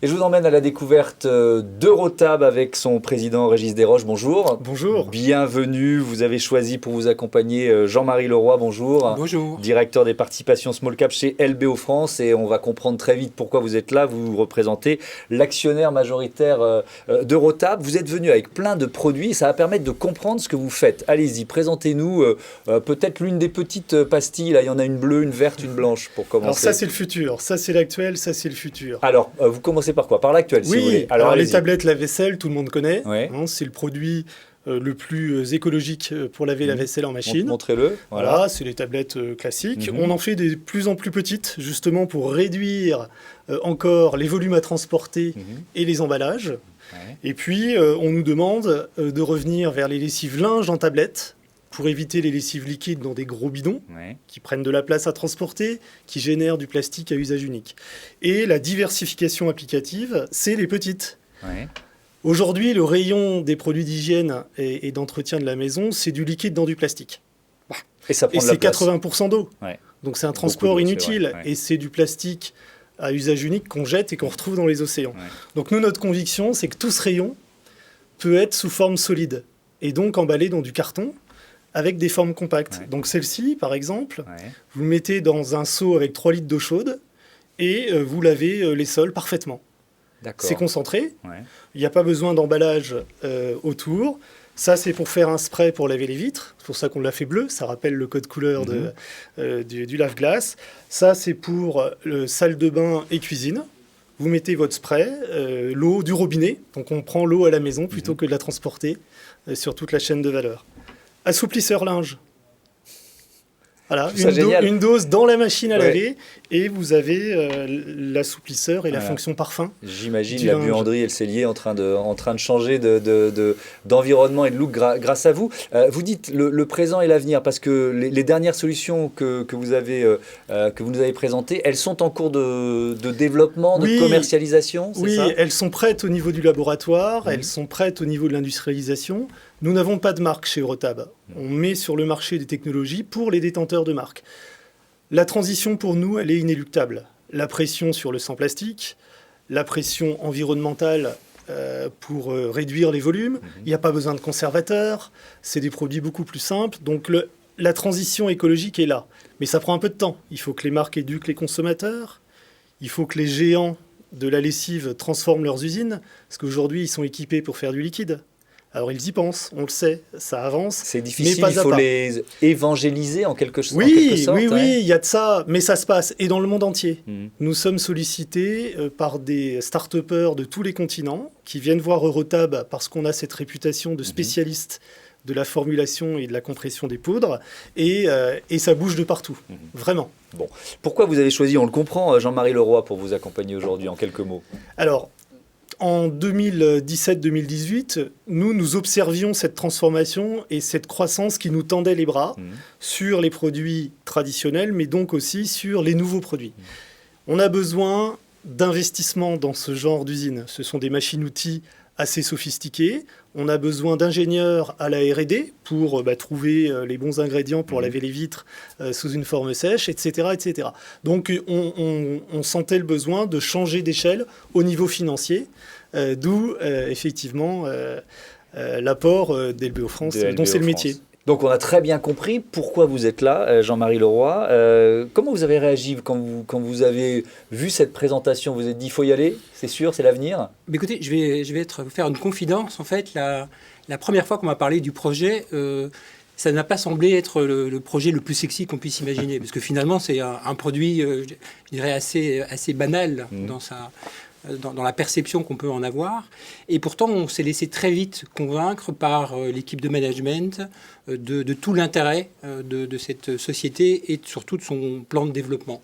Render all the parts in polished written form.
Et je vous emmène à la découverte d'Eurotab avec son président Régis Desroches. Bonjour. Bonjour. Bienvenue. Vous avez choisi pour vous accompagner Jean-Marie Leroy. Bonjour. Bonjour. Directeur des participations Small Cap chez LBO France. Et on va comprendre très vite pourquoi vous êtes là. Vous représentez l'actionnaire majoritaire d'Eurotab. Vous êtes venu avec plein de produits. Ça va permettre de comprendre ce que vous faites. Allez-y, présentez-nous peut-être l'une des petites pastilles. Là, il y en a une bleue, une verte, une blanche pour commencer. Alors ça, c'est le futur. Ça, c'est l'actuel. Ça, c'est le futur. Alors, vous commencez par quoi? Par l'actuel, si vous voulez. Alors les tablettes lave-vaisselle, tout le monde connaît. Ouais. Hein, c'est le produit le plus écologique pour laver la vaisselle en machine. Montrez-le. Voilà, c'est les tablettes classiques. On en fait de plus en plus petites, justement pour réduire encore les volumes à transporter et les emballages. Ouais. Et puis, on nous demande de revenir vers les lessives linge en tablette, pour éviter les lessives liquides dans des gros bidons qui prennent de la place à transporter, qui génèrent du plastique à usage unique. Et la diversification applicative, c'est les petites. Ouais. Aujourd'hui, le rayon des produits d'hygiène et d'entretien de la maison, c'est du liquide dans du plastique. Et ça prend Et de la c'est place. 80% d'eau. Ouais. Donc c'est un Beaucoup transport d'eau, inutile. c'est vrai. Ouais. Et c'est du plastique à usage unique qu'on jette et qu'on retrouve dans les océans. Ouais. Donc nous, notre conviction, c'est que tout ce rayon peut être sous forme solide et donc emballé dans du carton avec des formes compactes. Ouais. Donc celle-ci, par exemple, Ouais. vous le mettez dans un seau avec 3 litres d'eau chaude et vous lavez les sols parfaitement. D'accord. C'est concentré, Ouais. il n'y a pas besoin d'emballage autour. Ça, c'est pour faire un spray pour laver les vitres. C'est pour ça qu'on l'a fait bleu. Ça rappelle le code couleur du lave-glace. Ça, c'est pour salle de bain et cuisine. Vous mettez votre spray, l'eau du robinet. Donc on prend l'eau à la maison plutôt que de la transporter sur toute la chaîne de valeur. Assouplisseur linge. Voilà, une dose dans la machine à laver et vous avez l'assouplisseur et la fonction parfum. J'imagine la buanderie et le cellier en train de changer d'environnement et de look grâce à vous. Vous dites le présent et l'avenir parce que les dernières solutions que vous nous avez présentées, elles sont en cours de développement, de commercialisation, c'est ça ? Oui, elles sont prêtes au niveau du laboratoire, elles sont prêtes au niveau de l'industrialisation. Nous n'avons pas de marque chez Eurotab. On met sur le marché des technologies pour les détenteurs de marque. La transition pour nous, elle est inéluctable. La pression sur le sans plastique, la pression environnementale pour réduire les volumes. Il n'y a pas besoin de conservateurs. C'est des produits beaucoup plus simples. Donc la transition écologique est là. Mais ça prend un peu de temps. Il faut que les marques éduquent les consommateurs. Il faut que les géants de la lessive transforment leurs usines. Parce qu'aujourd'hui, ils sont équipés pour faire du liquide. Alors ils y pensent, on le sait, ça avance. C'est difficile, il faut les évangéliser en quelque sorte. Oui, il y a de ça, mais ça se passe, et dans le monde entier. Nous sommes sollicités par des start-upers de tous les continents qui viennent voir Eurotab parce qu'on a cette réputation de spécialiste de la formulation et de la compression des poudres, et ça bouge de partout, vraiment. Bon. Pourquoi vous avez choisi, on le comprend, Jean-Marie Leroy, pour vous accompagner aujourd'hui en quelques mots? Alors, en 2017-2018, nous observions cette transformation et cette croissance qui nous tendait les bras sur les produits traditionnels, mais donc aussi sur les nouveaux produits. On a besoin d'investissements dans ce genre d'usine. Ce sont des machines-outils assez sophistiquées. On a besoin d'ingénieurs à la R&D pour trouver les bons ingrédients pour laver les vitres sous une forme sèche, etc. etc. Donc on sentait le besoin de changer d'échelle au niveau financier, d'où effectivement l'apport d'LBO France, dont c'est le métier. Donc on a très bien compris pourquoi vous êtes là, Jean-Marie Leroy. Comment vous avez réagi quand vous avez vu cette présentation? Vous vous êtes dit, il faut y aller, c'est sûr, c'est l'avenir? Mais écoutez, je vais vous faire une confidence. En fait, la première fois qu'on m'a parlé du projet, ça n'a pas semblé être le projet le plus sexy qu'on puisse imaginer. Parce que finalement, c'est un produit, je dirais, assez banal dans la perception qu'on peut en avoir. Et pourtant, on s'est laissé très vite convaincre par l'équipe de management de tout l'intérêt de cette société et surtout de son plan de développement.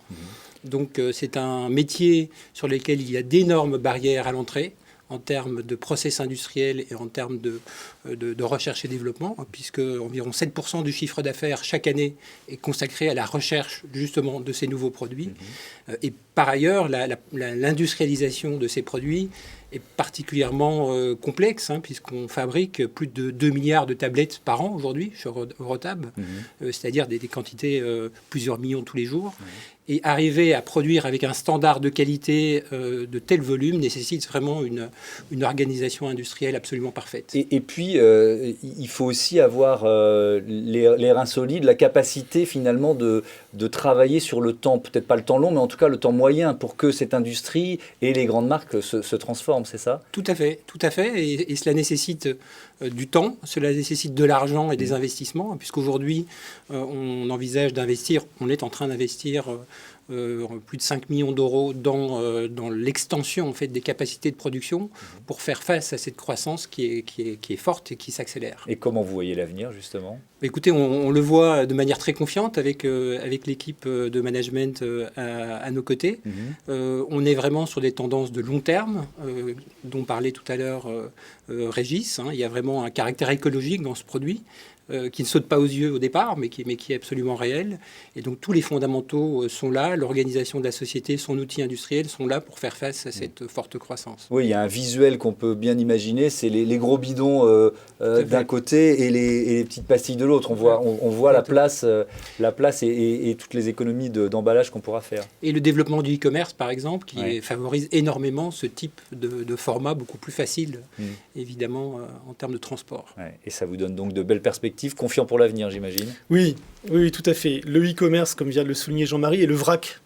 Donc, c'est un métier sur lequel il y a d'énormes barrières à l'entrée en termes de process industriel et en termes de recherche et développement, puisque environ 7% du chiffre d'affaires chaque année est consacré à la recherche justement de ces nouveaux produits. Et par ailleurs, l'industrialisation de ces produits est particulièrement complexe, puisqu'on fabrique plus de 2 milliards de tablettes par an aujourd'hui chez Eurotab, c'est-à-dire des quantités, plusieurs millions tous les jours. Et arriver à produire avec un standard de qualité de tel volume nécessite vraiment une organisation industrielle absolument parfaite. Et puis, il faut aussi avoir les reins solides, la capacité finalement de travailler sur le temps, peut-être pas le temps long, mais en tout cas le temps moyen pour que cette industrie et les grandes marques se transforment, c'est ça ? Tout à fait. Et cela nécessite du temps, cela nécessite de l'argent et des investissements, puisqu'aujourd'hui, on envisage d'investir, on est en train d'investir plus de 5 millions d'euros dans l'extension en fait, des capacités de production pour faire face à cette croissance qui est forte et qui s'accélère. Et comment vous voyez l'avenir, justement ? Écoutez, on le voit de manière très confiante avec l'équipe de management à nos côtés. On est vraiment sur des tendances de long terme, dont parlait tout à l'heure Régis. Il y a vraiment un caractère écologique dans ce produit qui ne saute pas aux yeux au départ, mais qui est absolument réel. Et donc tous les fondamentaux sont là, l'organisation de la société, son outil industriel sont là pour faire face à cette forte croissance. Oui, il y a un visuel qu'on peut bien imaginer, c'est les gros bidons d'un côté et les petites pastilles de l'autre. On voit la place et toutes les économies d'emballage qu'on pourra faire. Et le développement du e-commerce, par exemple, qui favorise énormément ce type de format beaucoup plus facile, évidemment, en termes de transport. Et ça vous donne donc de belles perspectives. Confiant pour l'avenir, j'imagine. Oui, tout à fait. Le e-commerce, comme vient de le souligner Jean-Marie, est le vrac.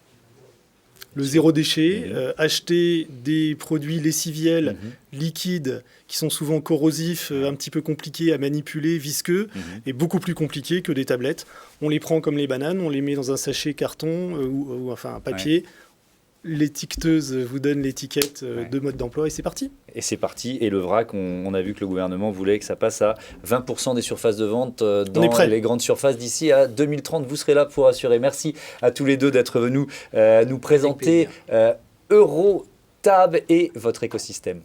Le zéro déchet, acheter des produits lessiviels liquides qui sont souvent corrosifs, un petit peu compliqués à manipuler, visqueux, et beaucoup plus compliqués que des tablettes. On les prend comme les bananes, on les met dans un sachet carton ou enfin un papier. L'étiqueteuse vous donne l'étiquette de mode d'emploi et c'est parti. Et c'est parti. Et le vrac, on a vu que le gouvernement voulait que ça passe à 20% des surfaces de vente dans les grandes surfaces d'ici à 2030. Vous serez là pour assurer. Merci à tous les deux d'être venus nous présenter Eurotab et votre écosystème.